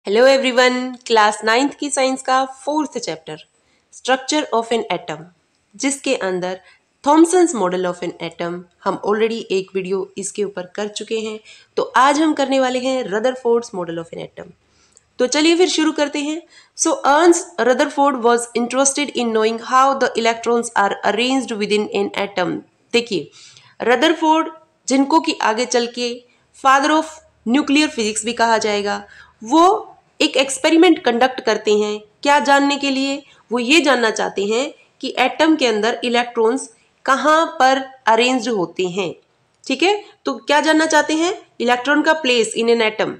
Hello everyone, class 9th की science का 4th chapter structure of an atom, जिसके अंदर Thomson's model of an atom हम already एक वीडियो इसके ऊपर कर चुके हैं। तो आज हम करने वाले हैं Rutherford's model of an atom. तो चलिए फिर शुरू करते हैं। So Ernest Rutherford was interested in knowing how the electrons are arranged within an atom. देखिए, रदरफोर्ड, जिनको कि आगे चल के फादर ऑफ न्यूक्लियर फिजिक्स भी कहा जाएगा, वो एक एक्सपेरिमेंट कंडक्ट करते हैं। क्या जानने के लिए? वो ये जानना चाहते हैं कि एटम के अंदर इलेक्ट्रॉन्स कहाँ पर अरेंज्ड होते हैं। ठीक है, तो क्या जानना चाहते हैं? इलेक्ट्रॉन का प्लेस इन एन एटम।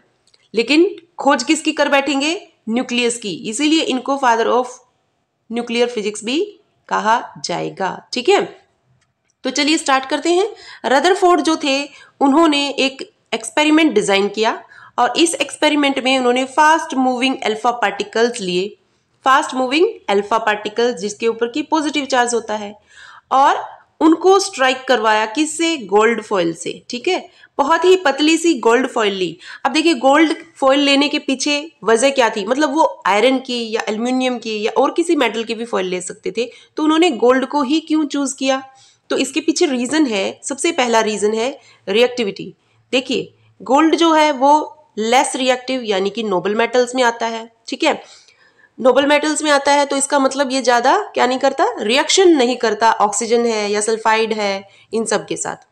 लेकिन खोज किसकी कर बैठेंगे? न्यूक्लियस की। इसीलिए इनको फादर ऑफ न्यूक्लियर फिजिक्स भी कहा जाएगा। ठीक है, तो चलिए स्टार्ट करते हैं। रदरफोर्ड जो थे, उन्होंने एक एक्सपेरिमेंट डिजाइन किया और इस एक्सपेरिमेंट में उन्होंने फास्ट मूविंग अल्फा पार्टिकल्स लिए। फास्ट मूविंग अल्फा पार्टिकल्स जिसके ऊपर की पॉजिटिव चार्ज होता है, और उनको स्ट्राइक करवाया किससे? गोल्ड फॉइल से। ठीक है, बहुत ही पतली सी गोल्ड फॉइल ली। अब देखिए, गोल्ड फॉइल लेने के पीछे वजह क्या थी? मतलब वो आयरन की या एल्यूमिनियम की या और किसी मेटल की भी फॉइल ले सकते थे, तो उन्होंने गोल्ड को ही क्यों चूज किया? तो इसके पीछे रीजन है, सबसे पहला रीजन है रिएक्टिविटी। देखिए, गोल्ड जो है वो लेस रिएक्टिव यानी कि नोबल मेटल्स में आता है। ठीक है, नोबल मेटल्स में आता है तो इसका मतलब ये ज्यादा क्या नहीं करता? रिएक्शन नहीं करता, ऑक्सीजन है या सल्फाइड है इन सब के साथ।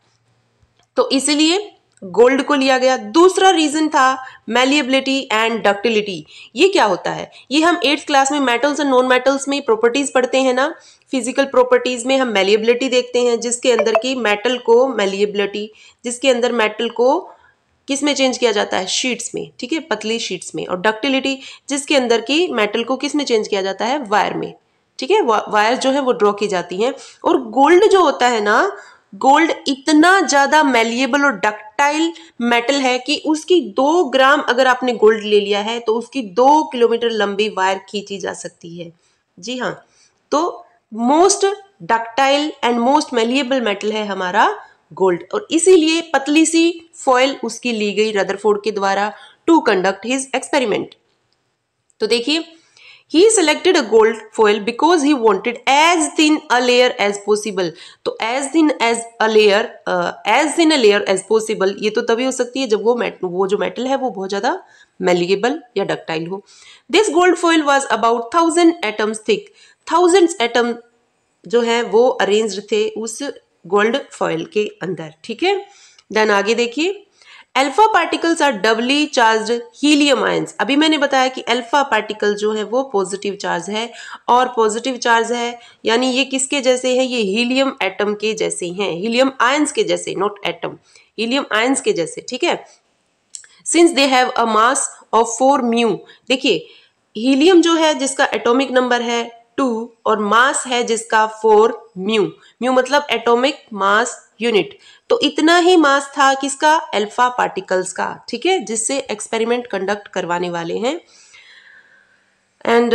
तो इसीलिए गोल्ड को लिया गया। दूसरा रीजन था मैलिएबिलिटी एंड डक्टिलिटी। ये क्या होता है? ये हम 8th क्लास में मेटल्स एंड नॉन मेटल्स में प्रॉपर्टीज पढ़ते हैं ना। फिजिकल प्रॉपर्टीज में हम मैलिएबिलिटी देखते हैं, जिसके अंदर की मेटल को मैलिएबिलिटी, जिसके अंदर मेटल को किस में चेंज किया जाता है? शीट्स में। ठीक है, पतली शीट्स में। और डक्टिलिटी, जिसके अंदर की मेटल को किस में चेंज किया जाता है? वायर में। ठीक है, वायर जो है वो ड्रॉ की जाती हैं। और गोल्ड जो होता है ना, गोल्ड इतना ज्यादा मैलिएबल और डक्टाइल मेटल है कि उसकी 2 ग्राम अगर आपने गोल्ड ले लिया है तो उसकी 2 किलोमीटर लंबी वायर खींची जा सकती है। जी हाँ, तो most ductile and most malleable metal है हमारा गोल्ड, और इसीलिए पतली सी फॉइल उसकी ली गई रदरफोर्ड के द्वारा टू कंडक्ट हिज एक्सपेरिमेंट। तो देखिए, he selected a gold foil because he wanted as thin a layer as possible। तो as thin a layer as possible ये तो तभी हो सकती है जब वो जो मेटल है वो बहुत ज्यादा मैलिएबल या डक्टाइल हो। This gold foil was about 1000 atoms thick। 1000 atom जो है वो अरेंज्ड थे उस गोल्ड फॉइल के अंदर। ठीक है, देन आगे देखिए, alpha particles are doubly charged helium ions. अभी मैंने बताया कि अल्फा पार्टिकल जो है वो पॉजिटिव चार्ज है, और पॉजिटिव चार्ज है यानी ये किसके जैसे हैं? ये हीलियम एटम के जैसे हैं, हीलियम आयंस के जैसे, नॉट एटम, हीलियम आयंस के जैसे। ठीक है, since they have a mass of 4 mu. देखिए, हीलियम जो है जिसका एटॉमिक नंबर है 2 और मास है जिसका 4 म्यू। म्यू मतलब एटॉमिक मास यूनिट। तो इतना ही मास था किसका? अल्फा पार्टिकल्स का। ठीक है, जिससे एक्सपेरिमेंट कंडक्ट करवाने वाले हैं। And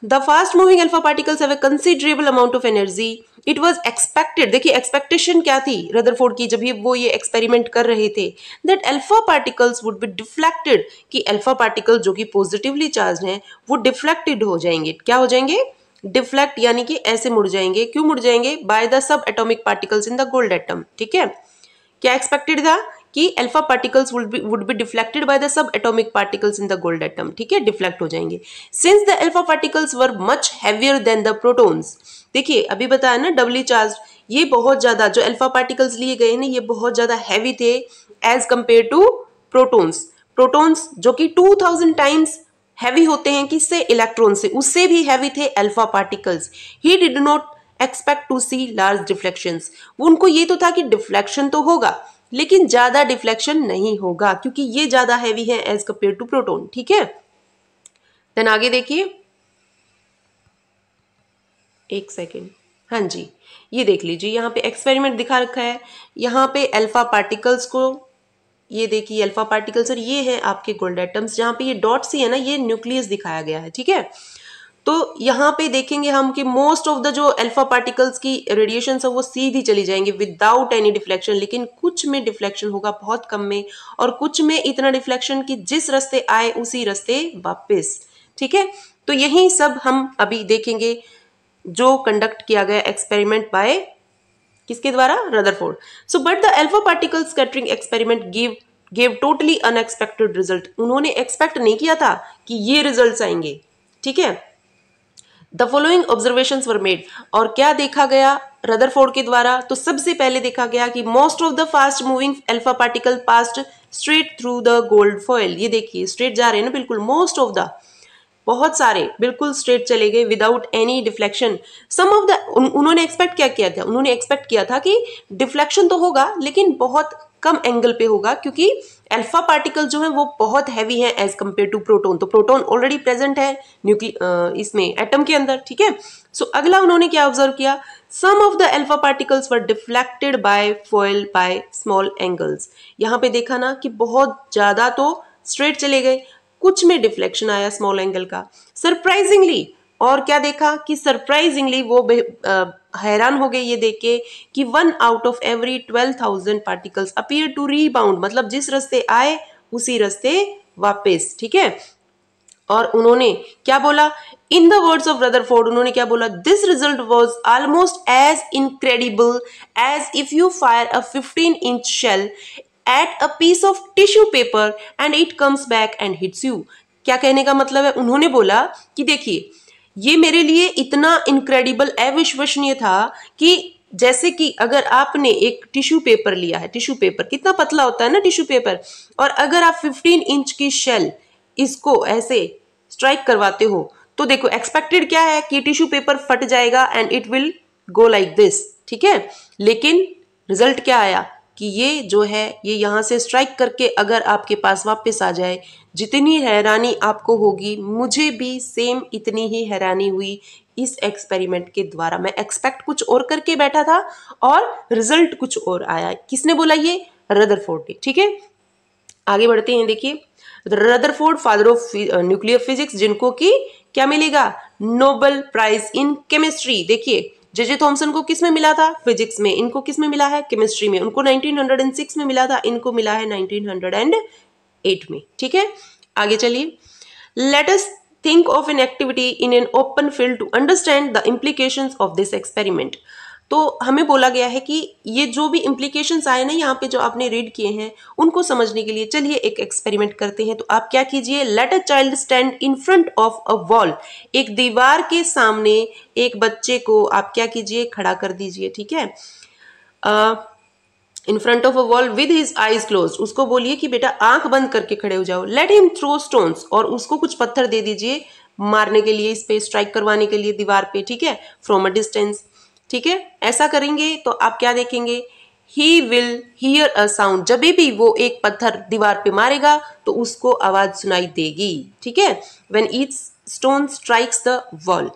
the fast moving alpha particles have a considerable amount of energy. It was expected, देखिए एक्सपेक्टेशन क्या थी रदरफोर्ड की जब वो ये एक्सपेरिमेंट कर रहे थे, that alpha particles would be deflected, कि अल्फा पार्टिकल जो कि पॉजिटिवली चार्ज हैं वो डिफ्लेक्टेड हो जाएंगे। क्या हो जाएंगे? डिफ्लेक्ट, यानी कि ऐसे मुड़ जाएंगे। क्यों मुड़ जाएंगे? By the subatomic particles in the gold atom. ठीक है, क्या एक्सपेक्टेड था कि alpha particles would be deflected by the subatomic particles in the gold atom. ठीक है, डिफ्लेक्ट हो जाएंगे। Since the alpha particles were much heavier than the protons. देखिए, अभी बताया ना डबली चार्ज, ये बहुत ज्यादा जो अल्फा पार्टिकल्स लिए गए ना ये बहुत ज्यादा हैवी थे as compare to protons. Protons जो कि 2000 टाइम्स हैवी होते हैं किससे? इलेक्ट्रॉन से। उससे भी हैवी थे alpha particles. He did not expect to see large deflections. उनको ये तो था कि डिफ्लेक्शन तो होगा लेकिन ज्यादा डिफ्लेक्शन नहीं होगा, क्योंकि ये ज्यादा हैवी है एज कंपेयर टू प्रोटॉन। ठीक है, देन आगे देखिए, एक सेकेंड, हाँ जी, ये देख लीजिए, यहाँ पे एक्सपेरिमेंट दिखा रखा है। यहाँ पे अल्फा पार्टिकल्स को, ये देखिए अल्फा पार्टिकल्स, और ये है आपके गोल्ड एटम्स। जहाँ पे ये डॉट सी है ना, ये न्यूक्लियस दिखाया गया है। ठीक है, तो यहाँ पे देखेंगे हम कि मोस्ट ऑफ द जो अल्फा पार्टिकल्स की रेडिएशन है वो सीधी चली जाएंगे विदाउट एनी डिफ्लेक्शन, लेकिन कुछ में डिफ्लेक्शन होगा, बहुत कम में, और कुछ में इतना डिफ्लेक्शन कि जिस रास्ते आए उसी रास्ते वापस। ठीक है, तो यही सब हम अभी देखेंगे जो कंडक्ट किया गया एक्सपेरिमेंट बाय किसके द्वारा, Rutherford. So but the alpha particle scattering experiment give totally unexpected result. उन्होंने एक्सपेक्ट नहीं किया था कि ये रिजल्ट्स आएंगे। ठीक है, the following observations were made, और क्या देखा गया रदरफोर्ड के द्वारा, तो सबसे पहले देखा गया कि most of the fast moving alpha particle passed straight through the gold foil. ये देखिए स्ट्रेट जा रहे हैं ना, बिल्कुल मोस्ट ऑफ द, बहुत सारे बिल्कुल स्ट्रेट चले गए without any deflection. Some of the, उन्होंने एक्सपेक्ट क्या किया था, उन्होंने एक्सपेक्ट किया था कि डिफ्लेक्शन तो होगा लेकिन बहुत कम एंगल पे होगा, क्योंकि अल्फा पार्टिकल जो है वो बहुत हैवी है एज कंपेयर टू प्रोटॉन। तो प्रोटॉन ऑलरेडी प्रेजेंट है इसमें एटम के अंदर। ठीक है, सो अगला उन्होंने क्या ऑब्जर्व किया, some of the alpha particles were deflected by foil by small angles. यहाँ पे देखा ना कि बहुत ज्यादा तो स्ट्रेट चले गए, कुछ में डिफ्लेक्शन आया स्मॉल एंगल का। सरप्राइजिंगली, और क्या देखा कि सरप्राइजिंगली वो हैरान हो गए ये देख के कि 1 out of every 12,000 particles appear to rebound, मतलब जिस रास्ते आए उसी रास्ते वापस। ठीक है, और उन्होंने क्या बोला, in the words of Rutherford, उन्होंने क्या बोला, this result was almost as incredible as if you fire a 15-inch shell at a piece of tissue paper and it comes back and hits you. क्या कहने का मतलब है, उन्होंने बोला कि देखिए ये मेरे लिए इतना इनक्रेडिबल, अविश्वसनीय था कि जैसे कि अगर आपने एक टिश्यू पेपर लिया है, टिश्यू पेपर कितना पतला होता है ना टिश्यू पेपर, और अगर आप 15 इंच की शेल इसको ऐसे स्ट्राइक करवाते हो तो देखो एक्सपेक्टेड क्या है कि टिश्यू पेपर फट जाएगा and it will go like this. ठीक है, लेकिन रिजल्ट क्या आया कि ये जो है ये यहाँ से स्ट्राइक करके अगर आपके पास वापस आ जाए, जितनी हैरानी आपको होगी मुझे भी सेम इतनी ही हैरानी हुई इस एक्सपेरिमेंट के द्वारा। मैं एक्सपेक्ट कुछ और करके बैठा था और रिजल्ट कुछ और आया। किसने बोला, ये रदरफोर्ड ने। ठीक है, आगे बढ़ते हैं। देखिए Rutherford father of nuclear physics, जिनको कि क्या मिलेगा, नोबेल प्राइज इन केमिस्ट्री। देखिए जे थॉमसन को किस में मिला था, फिजिक्स में, इनको किस में मिला है, केमिस्ट्री में। उनको 1906 में मिला था, इनको मिला है 1908 में। ठीक है, आगे चलिए। Let us think of an activity in an open field to understand the implications of this experiment. तो हमें बोला गया है कि ये जो भी इम्प्लीकेशंस आए ना यहाँ पे जो आपने रीड किए हैं उनको समझने के लिए चलिए एक एक्सपेरिमेंट करते हैं। तो आप क्या कीजिए, let a child stand in front of a wall, एक दीवार के सामने एक बच्चे को आप क्या कीजिए, खड़ा कर दीजिए। ठीक है, इन front of a wall with his eyes close, उसको बोलिए कि बेटा आंख बंद करके खड़े हो जाओ। लेट हिम थ्रो स्टोन्स, और उसको कुछ पत्थर दे दीजिए मारने के लिए, इस पे स्ट्राइक करवाने के लिए दीवार पे। ठीक है, फ्रॉम अ डिस्टेंस। ठीक है, ऐसा करेंगे तो आप क्या देखेंगे, he will hear a sound, जब भी वो एक पत्थर दीवार पे मारेगा तो उसको आवाज सुनाई देगी। ठीक है, when each stone strikes the wall.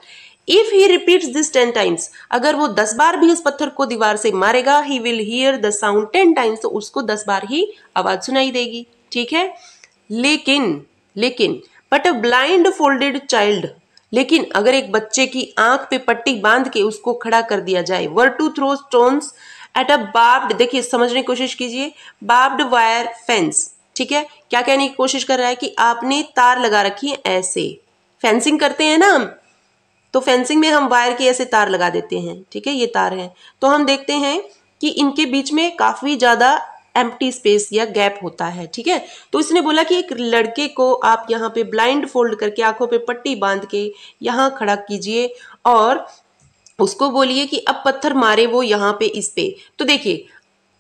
If he repeats this 10 times, अगर वो 10 बार भी उस पत्थर को दीवार से मारेगा, he will hear the sound 10 times, तो उसको 10 बार ही आवाज सुनाई देगी। ठीक है, लेकिन but a blind folded child, लेकिन अगर एक बच्चे की आंख पे पट्टी बांध के उसको खड़ा कर दिया जाए, were to throw stones at a barbed, देखिए समझने की कोशिश कीजिए, बार्ब्ड वायर फेंस। ठीक है, क्या कहने की कोशिश कर रहा है कि आपने तार लगा रखी है, ऐसे फेंसिंग करते हैं ना हम, तो फेंसिंग में हम वायर की ऐसे तार लगा देते हैं। ठीक है, ये तार है, तो हम देखते हैं कि इनके बीच में काफी ज्यादा एम्प्टी स्पेस या गैप होता है। ठीक है, तो इसने बोला कि एक लड़के को आप यहाँ पे ब्लाइंड फोल्ड करके आंखों पे पट्टी बांध के यहाँ खड़ा कीजिए और उसको बोलिए कि अब पत्थर मारे वो यहाँ पे इस पे। तो देखिए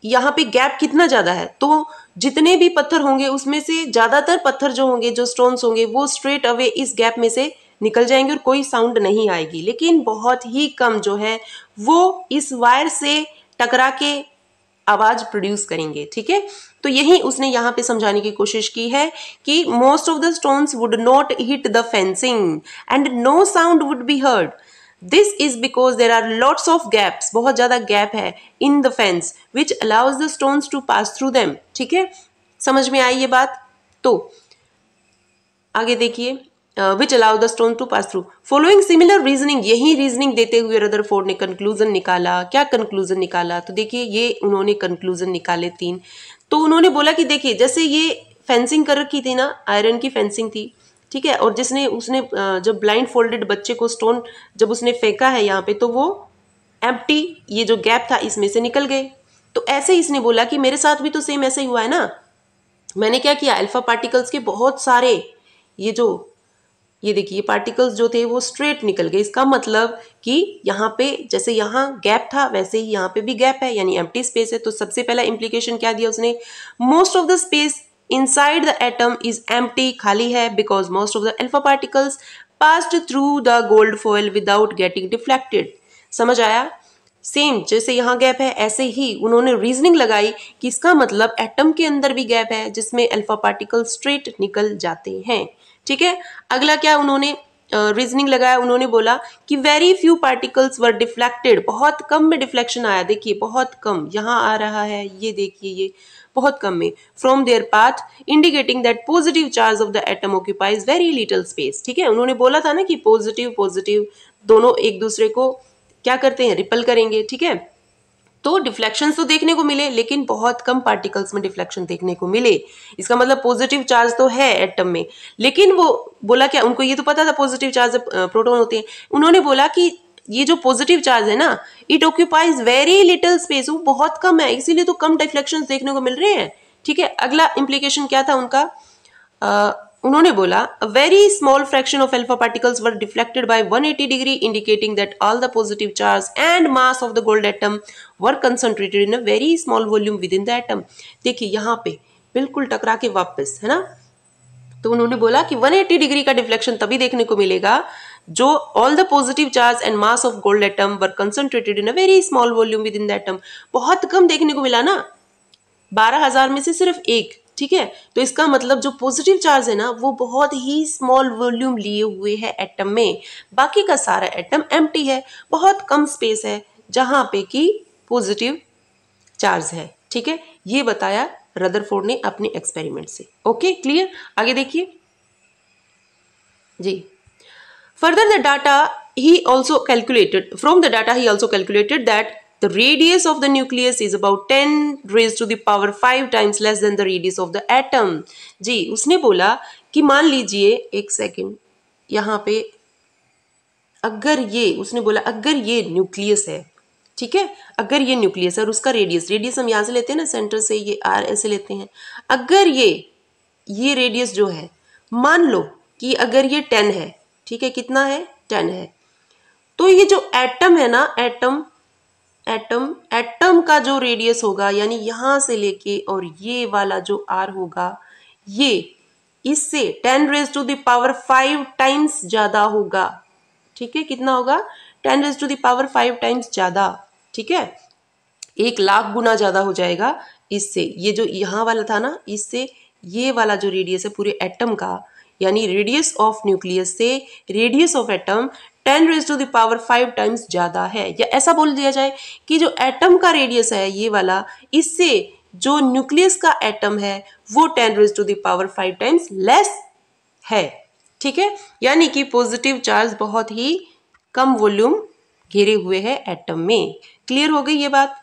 यहाँ पे गैप कितना ज्यादा है, तो जितने भी पत्थर होंगे उसमें से ज्यादातर पत्थर जो होंगे, जो स्टोन्स होंगे, वो स्ट्रेट अवे इस गैप में से निकल जाएंगे और कोई साउंड नहीं आएगी। लेकिन बहुत ही कम जो है वो इस वायर से टकरा के आवाज प्रोड्यूस करेंगे। ठीक है, तो यही उसने यहाँ पे समझाने की कोशिश की है कि most of the stones would not hit the fencing and no sound would be heard. This is because there are lots of gaps, बहुत ज्यादा गैप है in the fence which allows the stones to pass through them. ठीक है, समझ में आई ये बात। तो आगे देखिए, which allow the stone to pass through. Following similar reasoning, यही रीजनिंग देते हुए रदरफोर्ड ने कंक्लूजन निकाला. क्या कंक्लूजन निकाला? तो देखिए ये उन्होंने कंक्लूजन निकाले 3. तो उन्होंने बोला कि देखिए जैसे ये फेंसिंग कर रखी थी ना, आयरन की फेंसिंग थी, ठीक है, और उसने जब ब्लाइंड फोल्डेड बच्चे को स्टोन जब उसने फेंका है यहाँ पे, तो वो एम्प्टी ये जो गैप था इसमें से निकल गए. तो ऐसे ही इसने बोला कि मेरे साथ भी तो सेम ऐसे ही हुआ है ना. मैंने क्या किया, अल्फा पार्टिकल्स के बहुत सारे ये देखिए ये पार्टिकल्स जो थे वो स्ट्रेट निकल गए. इसका मतलब कि यहाँ पे जैसे यहाँ गैप था वैसे ही यहाँ पे भी गैप है, यानी एम्प्टी स्पेस है. तो सबसे पहला इंप्लीकेशन क्या दिया उसने, most of the space inside the atom is empty, खाली है, because most of the alpha particles passed through the gold foil without getting deflected. समझ आया? सेम जैसे यहाँ गैप है ऐसे ही उन्होंने रीजनिंग लगाई कि इसका मतलब एटम के अंदर भी गैप है जिसमें अल्फा पार्टिकल स्ट्रेट निकल जाते हैं. ठीक है, अगला क्या उन्होंने रीजनिंग लगाया, उन्होंने बोला कि very few particles were deflected, बहुत कम में डिफ्लेक्शन आया. देखिए बहुत कम यहाँ आ रहा है, ये देखिए ये बहुत कम में, from there path indicating that positive charge of the atom occupies very little space. ठीक है, उन्होंने बोला था ना कि पॉजिटिव पॉजिटिव दोनों एक दूसरे को क्या करते हैं, रिपल करेंगे. ठीक है, तो डिफ्लेक्शन तो देखने को मिले लेकिन बहुत कम पार्टिकल्स में डिफ्लेक्शन देखने को मिले. इसका मतलब पॉजिटिव चार्ज तो है एटम में, लेकिन वो बोला क्या, उनको ये तो पता था पॉजिटिव चार्ज प्रोटॉन होते हैं. उन्होंने बोला कि ये जो पॉजिटिव चार्ज है ना, it occupies very little space, वो बहुत कम है, इसीलिए तो कम डिफ्लेक्शन देखने को मिल रहे हैं. ठीक है, अगला इंप्लीकेशन क्या था उनका, उन्होंने बोला a very small fraction of alpha particles were deflected by 180 degree, indicating that all the positive charge and mass of the gold atom were concentrated in a very small volume within the atom. देखिए यहाँ पे बिल्कुल टकरा के वापस, है ना. तो उन्होंने बोला कि 180 डिग्री का डिफ्लेक्शन तभी देखने को मिलेगा जो all the positive charge and mass of gold atom were concentrated in a very small volume within the atom. बहुत कम देखने को मिला ना, 12,000 में से सिर्फ एक. ठीक है, तो इसका मतलब जो पॉजिटिव चार्ज है ना वो बहुत ही स्मॉल वॉल्यूम लिए हुए है एटम में, बाकी का सारा एटम एम्प्टी है, बहुत कम स्पेस है जहां पे कि पॉजिटिव चार्ज है. ठीक है, ये बताया रदरफोर्ड ने अपने एक्सपेरिमेंट से. Okay, clear? आगे देखिए जी. Further the data he also calculated, from the data he also calculated that the radius of the nucleus is about 10 raised to the power 5 times less than the radius of the atom. जी, उसने बोला कि मान लीजिए एक second, यहाँ पे अगर ये उसने बोला अगर ये न्यूक्लियस है, ठीक है, अगर ये न्यूक्लियस है और उसका रेडियस हम यहाँ से लेते हैं ना, सेंटर से ये r ऐसे लेते हैं, अगर ये रेडियस जो है मान लो कि अगर ये 10 है, ठीक है, कितना है, 10 है, तो ये जो एटम है ना, एटम का जो रेडियस होगा, यानी यहां से लेके और ये वाला जो r होगा, ये इससे 10 raise to the power 5 times ज्यादा होगा. ठीक है, कितना होगा, 10 raise to the power 5 times ज्यादा. ठीक है, 1,00,000 गुना ज्यादा हो जाएगा इससे. ये जो यहाँ वाला था ना, इससे ये वाला जो रेडियस है पूरे एटम का, यानी रेडियस ऑफ न्यूक्लियस से radius of atom 10 raise to the power 5 times ज्यादा है. या ऐसा बोल दिया जाए कि जो एटम का रेडियस है ये वाला, इससे जो न्यूक्लियस का एटम है वो 10 raise to the power 5 times less है. ठीक है, यानी कि पॉजिटिव चार्ज बहुत ही कम वॉल्यूम घेरे हुए है एटम में. क्लियर हो गई ये बात?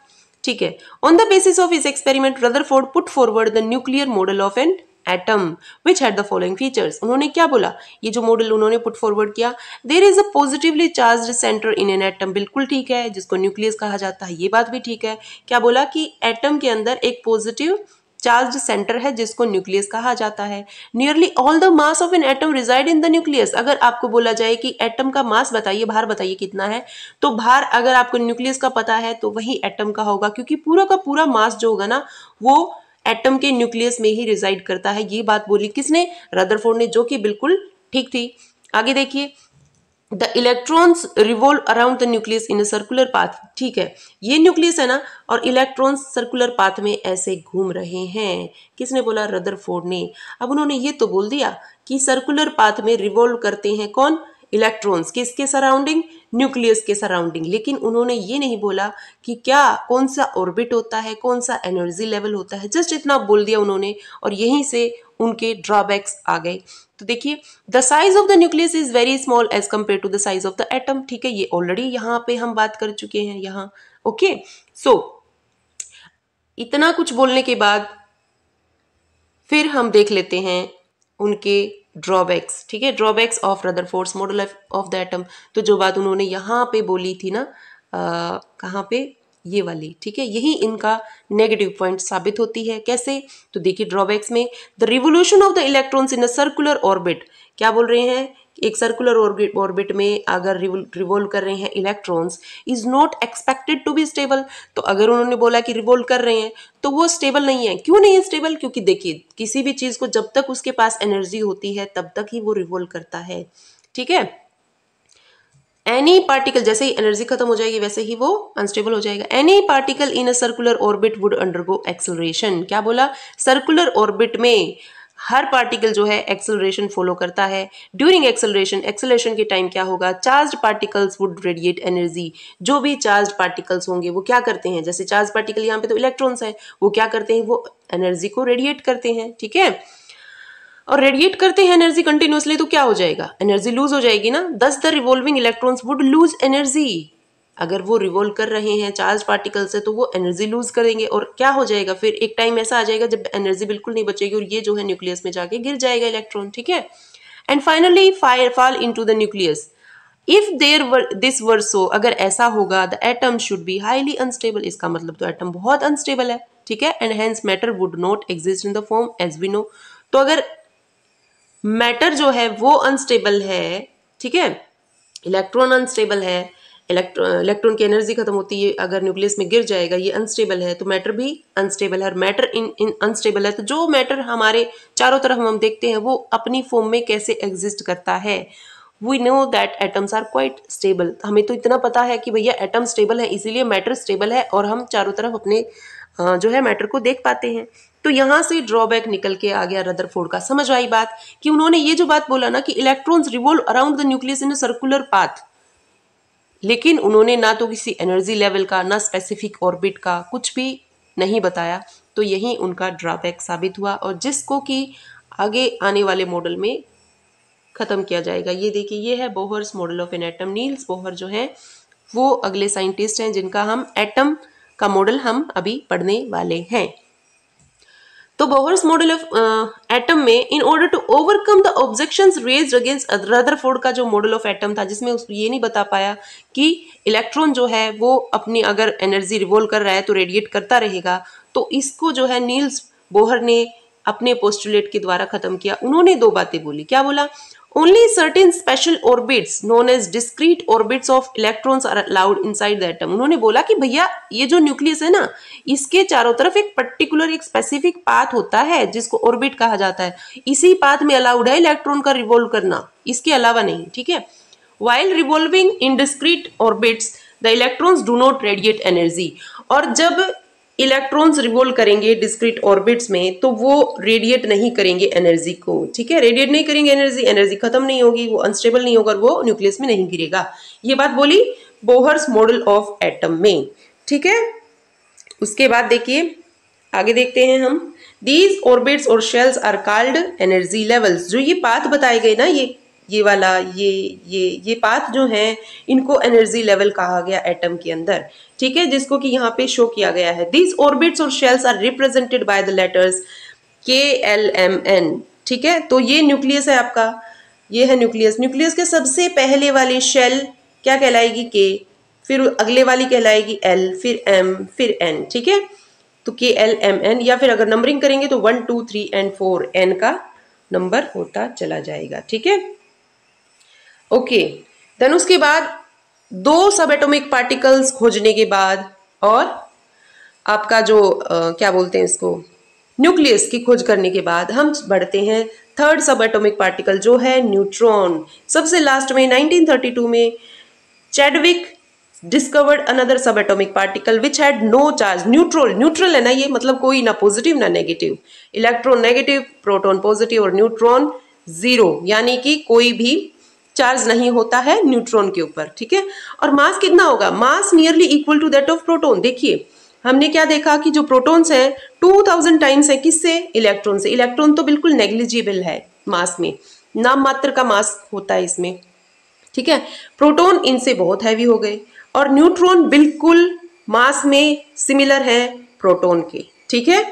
ठीक है, on the basis of his experiment Rutherford put forward the nuclear model of an atom which had the following features. उन्होंने क्या बोला, ये जो मॉडल उन्होंने पुट फॉरवर्ड किया, there is a positively charged centre in an atom, बिल्कुल ठीक है, जिसको न्यूक्लियस कहा जाता है, ये बात भी ठीक है. क्या बोला कि एटम के अंदर एक पॉजिटिव चार्ज्ड सेंटर है जिसको न्यूक्लियस कहा जाता है. Nearly all the mass of an atom reside in the nucleus. अगर आपको बोला जाए कि एटम का मास बताइए, भार बताइए कितना है, तो भार अगर आपको न्यूक्लियस का पता है तो वही एटम का होगा, क्योंकि पूरा का पूरा मास जो होगा ना वो एटम के न्यूक्लियस में ही रिजाइड करता है. ये बात बोली किसने, रदरफोर्ड ने, जो कि बिल्कुल ठीक थी. आगे देखिए, the electrons revolve around the nucleus in a circular path. ठीक है, ये न्यूक्लियस है ना और इलेक्ट्रॉन्स सर्कुलर पाथ में ऐसे घूम रहे हैं. किसने बोला, रदरफोर्ड ने. अब उन्होंने ये तो बोल दिया कि सर्कुलर पाथ में रिवॉल्व करते हैं कौन, इलेक्ट्रॉन्स, किसके सराउंडिंग, न्यूक्लियस के सराउंडिंग. लेकिन उन्होंने ये नहीं बोला कि क्या कौन सा ऑर्बिट होता है, कौन सा एनर्जी लेवल होता है, जस्ट इतना बोल दिया उन्होंने और यहीं से उनके ड्रॉबैक्स आ गए। तो देखिए the size of the nucleus is very small as compare to the size of the atom. ठीक है, ये ऑलरेडी यहाँ पे हम बात कर चुके हैं यहाँ। ओके, सो इतना कुछ बोलने के बाद फिर हम देख लेते हैं उनके ड्रॉबैक्स। ठीक है, drawbacks of Rutherford's model of the atom. तो जो बात उन्होंने यहाँ पे बोली थी ना, कहाँ पे, ये वाली, ठीक है, यही इनका नेगेटिव पॉइंट साबित होती है। कैसे? तो देखिए ड्रॉबैक्स में the revolution of the electrons in a circular orbit. क्या बोल रहे हैं? एक सर्कुलर ऑर्बिट में अगर रिवोल्व कर रहे हैं electrons, is not expected to be stable. तो अगर उन्होंने बोला कि रिवोल्व कर रहे हैं तो वो स्टेबल नहीं है। क्यों नहीं है स्टेबल? क्योंकि देखिए किसी भी चीज को जब तक उसके पास एनर्जी होती है तब तक ही वो रिवोल्व करता है। ठीक है, एनी पार्टिकल, जैसे ही एनर्जी खत्म हो जाएगी वैसे ही वो अनस्टेबल हो जाएगा। Any particle in a circular orbit would undergo acceleration. क्या बोला? सर्कुलर ऑर्बिट में हर पार्टिकल जो है एक्सेलरेशन फॉलो करता है। ड्यूरिंग एक्सेलरेशन के टाइम क्या होगा? Charged particles would radiate energy. जो भी चार्ज्ड पार्टिकल्स होंगे वो क्या करते हैं? जैसे चार्ज पार्टिकल यहाँ पे तो इलेक्ट्रॉन्स है, वो क्या करते हैं? वो एनर्जी को रेडिएट करते हैं। ठीक है, और रेडिएट करते हैं एनर्जी कंटिन्यूसली, तो क्या हो जाएगा? एनर्जी लूज हो जाएगी ना। दस the revolving electrons would lose energy. अगर वो रिवॉल्व कर रहे हैं चार्ज पार्टिकल से तो वो एनर्जी लूज करेंगे, और क्या हो जाएगा? फिर एक टाइम ऐसा आ जाएगा जब एनर्जी बिल्कुल नहीं बचेगी और ये जो है न्यूक्लियस में जाके गिर जाएगा इलेक्ट्रॉन। ठीक है, and finally fall into the nucleus. If this were so, अगर ऐसा होगा, the atom should be highly unstable. इसका मतलब तो एटम बहुत अनस्टेबल है। ठीक है, and hence matter would not exist in the form as we know. तो अगर मैटर जो है वो अनस्टेबल है, ठीक है, इलेक्ट्रॉन अनस्टेबल है, इलेक्ट्रॉन की एनर्जी खत्म होती है, अगर न्यूक्लियस में गिर जाएगा, ये अनस्टेबल है, तो मैटर भी अनस्टेबल है। और मैटर इन अनस्टेबल है तो जो मैटर हमारे चारों तरफ हम देखते हैं वो अपनी फॉर्म में कैसे एग्जिस्ट करता है? We know that atoms are quite stable. हमें तो इतना पता है कि भैया एटम स्टेबल है, इसीलिए मैटर स्टेबल है और हम चारों तरफ अपने जो है मैटर को देख पाते हैं। तो यहां से ड्रॉबैक निकल के आ गया रदरफोर्ड का। समझ आई बात कि उन्होंने ये जो बात बोला ना कि electrons revolve around the nucleus in a circular path, लेकिन उन्होंने ना तो किसी एनर्जी लेवल का ना स्पेसिफिक ऑर्बिट का कुछ भी नहीं बताया। तो यही उनका ड्रॉबैक साबित हुआ और जिसको कि आगे आने वाले मॉडल में खत्म किया जाएगा। ये देखिए, ये है Bohr's model of an atom. Niels Bohr जो है वो अगले साइंटिस्ट हैं जिनका हम एटम का मॉडल हम अभी पढ़ने वाले हैं। तो बोहर्स मॉडल ऑफ एटम में in order to overcome the objections raised against Rutherford का जो मॉडल ऑफ एटम था, जिसमें उसको ये नहीं बता पाया कि इलेक्ट्रॉन जो है वो अपनी अगर एनर्जी रिवॉल्व कर रहा है तो रेडिएट करता रहेगा, तो इसको जो है नील्स बोहर ने अपने पोस्टुलेट के द्वारा खत्म किया। उन्होंने दो बातें बोली। क्या बोला? Only certain special orbits known as discrete orbits of electrons are allowed inside the atom। उन्होंने बोला कि भैया ये जो न्यूक्लियस है ना, इसके चारों तरफ एक पर्टिकुलर एक स्पेसिफिक पाथ होता है जिसको ऑर्बिट कहा जाता है। इसी पाथ में अलाउड है इलेक्ट्रॉन का रिवॉल्व करना, इसके अलावा नहीं। ठीक है, while revolving in discrete orbits the electrons do not radiate energy। और जब इलेक्ट्रॉन्स रिवॉल्व करेंगे डिस्क्रीट ऑर्बिट्स में तो वो रेडिएट नहीं करेंगे एनर्जी को। ठीक है, रेडिएट नहीं करेंगे एनर्जी, एनर्जी खत्म नहीं होगी, वो अनस्टेबल नहीं होगा और वो न्यूक्लियस में नहीं गिरेगा। ये बात बोली बोहर्स मॉडल ऑफ एटम में। ठीक है, उसके बाद देखिए आगे देखते हैं हम। दीज ऑर्बिट्स और shells are called energy levels. जो ये पाथ बताए गए ना, ये वाला ये पाथ जो है, इनको एनर्जी लेवल कहा गया एटम के अंदर। ठीक है, जिसको कि यहाँ पे शो किया गया है। दीज ऑर्बिट्स और shells are represented by the letters KLMN। ठीक है, तो ये न्यूक्लियस है आपका, ये है न्यूक्लियस। न्यूक्लियस के सबसे पहले वाली शेल क्या कहलाएगी? K, फिर अगले वाली कहलाएगी L, फिर M, फिर N। ठीक है, तो KLMN, या फिर अगर नंबरिंग करेंगे तो 1 2 3 and 4 N का नंबर होता चला जाएगा। ठीक है, ओके। देन उसके बाद दो सब एटॉमिक पार्टिकल्स खोजने के बाद और आपका जो क्या बोलते हैं इसको, न्यूक्लियस की खोज करने के बाद हम बढ़ते हैं थर्ड सब एटॉमिक पार्टिकल जो है न्यूट्रॉन। सबसे लास्ट में 1932 में Chadwick discovered another sub atomic particle which had no charge. Neutral है ना ये, मतलब कोई ना पॉजिटिव ना negative, electron negative, proton positive और न्यूट्रॉन जीरो, यानी कि कोई भी चार्ज नहीं होता है न्यूट्रॉन के ऊपर। ठीक है, और मास कितना होगा? Mass nearly equal to that of proton. देखिए हमने क्या देखा कि जो प्रोटॉन्स हैं 2000 टाइम्स है किससे, इलेक्ट्रॉन से। इलेक्ट्रॉन तो बिल्कुल नेग्लिजिबल है मास में, नाम मात्र का मास होता है इसमें, ठीक है। प्रोटॉन इनसे बहुत हैवी हो गए, और न्यूट्रॉन बिल्कुल मास में सिमिलर है प्रोटॉन के, ठीक है।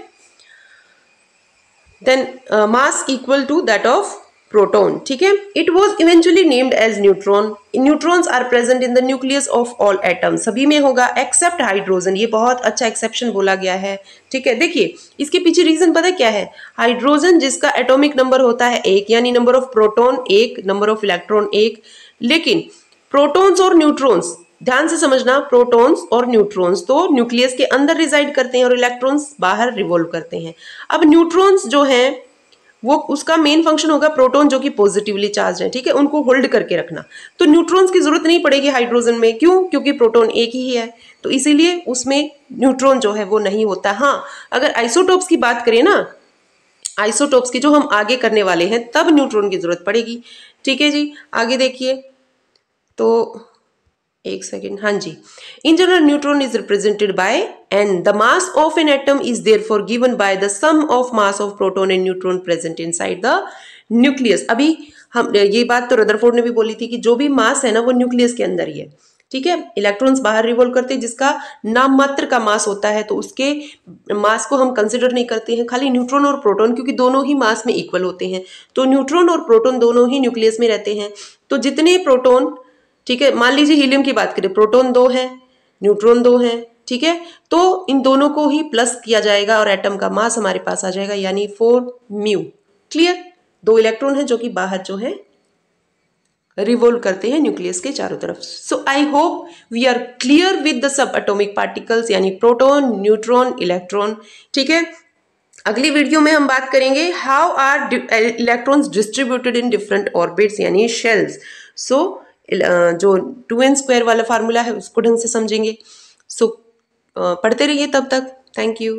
Then mass equal to that of proton, ठीक है। It was eventually named as neutron. Neutrons are present in the nucleus of all atom, सभी में होगा एक्सेप्ट हाइड्रोजन। ये बहुत अच्छा एक्सेप्शन बोला गया है, ठीक है। देखिए इसके पीछे रीजन पता है क्या है, हाइड्रोजन जिसका एटॉमिक नंबर होता है 1, यानी number of proton 1, number of electron 1, लेकिन प्रोटॉन्स और न्यूट्रॉन्स, ध्यान से समझना, प्रोटॉन्स और न्यूट्रॉन्स तो न्यूक्लियस के अंदर रिजाइड करते हैं और इलेक्ट्रॉन्स बाहर रिवॉल्व करते हैं। अब न्यूट्रॉन्स जो हैं वो उसका मेन फंक्शन होगा प्रोटॉन जो कि पॉजिटिवली चार्ज है, ठीक है, उनको होल्ड करके रखना। तो न्यूट्रॉन्स की जरूरत नहीं पड़ेगी हाइड्रोजन में, क्यों, क्योंकि प्रोटॉन एक ही है, तो इसीलिए उसमें न्यूट्रॉन जो है वो नहीं होता। हाँ, अगर आइसोटोप्स की बात करें ना, आइसोटोप्स की जो हम आगे करने वाले हैं, तब न्यूट्रॉन की जरूरत पड़ेगी, ठीक है जी। आगे देखिए, तो एक सेकेंड, हाँ जी। In general neutron is represented by n, the mass of an atom is therefore given by the sum of mass of proton and neutron present inside the nucleus. अभी हम ये बात तो रदरफोर्ड ने भी बोली थी कि जो भी मास है ना वो न्यूक्लियस के अंदर ही है, ठीक है। इलेक्ट्रॉन्स बाहर रिवॉल्व करते हैं जिसका नाम मात्र का मास होता है, तो उसके मास को हम कंसिडर नहीं करते हैं, खाली न्यूट्रॉन और प्रोटॉन, क्योंकि दोनों ही मास में इक्वल होते हैं। तो न्यूट्रॉन और प्रोटॉन दोनों ही न्यूक्लियस में रहते हैं। तो जितने प्रोटॉन, ठीक है, मान लीजिए हीलियम की बात करें, प्रोटॉन 2 है, न्यूट्रॉन 2 है, ठीक है, तो इन दोनों को ही प्लस किया जाएगा और एटम का मास हमारे पास आ जाएगा, यानी 4 म्यू। क्लियर, 2 इलेक्ट्रॉन है जो कि बाहर जो है रिवॉल्व करते हैं न्यूक्लियस के चारों तरफ। So I hope we are clear with the subatomic particles, यानी प्रोटॉन, न्यूट्रॉन, इलेक्ट्रॉन, ठीक है। अगली वीडियो में हम बात करेंगे how are electrons distributed in different orbits, यानी शेल्स। सो जो 2n² वाला फार्मूला है उसको ढंग से समझेंगे। सो पढ़ते रहिए तब तक, थैंक यू।